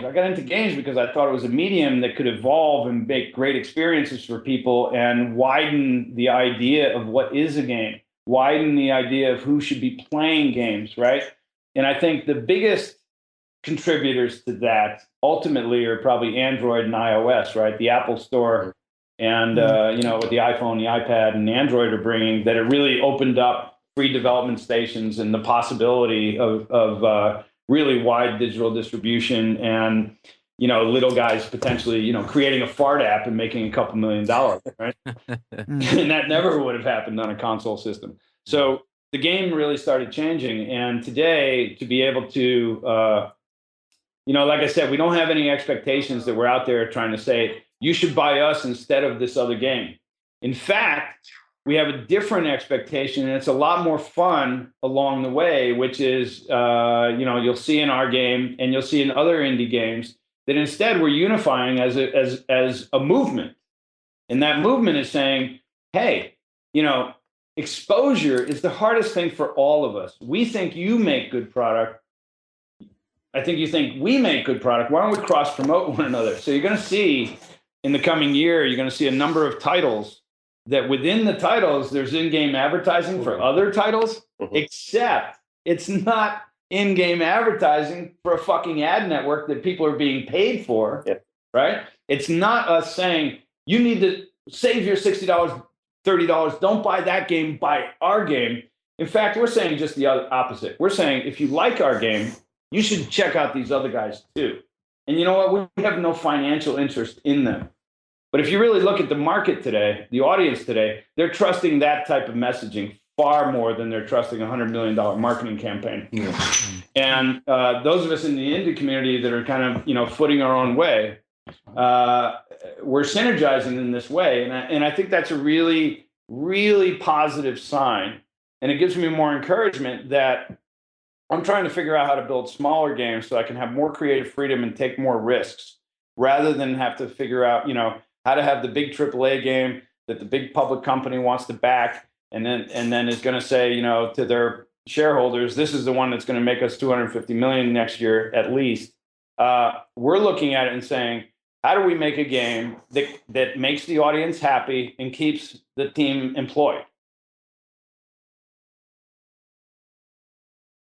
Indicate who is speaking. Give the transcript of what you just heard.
Speaker 1: I got into games because I thought it was a medium that could evolve and make great experiences for people and widen the idea of what is a game, widen the idea of who should be playing games, right? And I think the biggest contributors to that ultimately are probably Android and iOS, right? The Apple Store and what the iPhone, the iPad, and the Android are bringing, that it really opened up free development stations and the possibility of really wide digital distribution and little guys potentially creating a fart app and making a couple $1 million, right? And that never would have happened on a console system. So the game really started changing, and today to be able to like I said, we don't have any expectations that we're out there trying to say, you should buy us instead of this other game. In fact, we have a different expectation, and it's a lot more fun along the way, which is, you'll see in our game and you'll see in other indie games that instead we're unifying as a movement. And that movement is saying, hey, exposure is the hardest thing for all of us. We think you make good product. I think you think we make good product. Why don't we cross promote one another? So you're going to see in the coming year, you're going to see a number of titles that within the titles, there's in-game advertising for other titles, except it's not in-game advertising for a fucking ad network that people are being paid for, right? It's not us saying, you need to save your $60, $30. Don't buy that game, buy our game. In fact, we're saying just the opposite. We're saying, if you like our game, you should check out these other guys too. And you know what? We have no financial interest in them. But if you really look at the market today, the audience today, they're trusting that type of messaging far more than they're trusting a $100 million marketing campaign. And those of us in the indie community that are kind of, footing our own way, we're synergizing in this way. And I think that's a really, really positive sign. And it gives me more encouragement that I'm trying to figure out how to build smaller games so I can have more creative freedom and take more risks, rather than have to figure out, how to have the big AAA game that the big public company wants to back, and then is going to say, to their shareholders, this is the one that's going to make us $250 million next year at least. We're looking at it and saying, how do we make a game that makes the audience happy and keeps the team employed?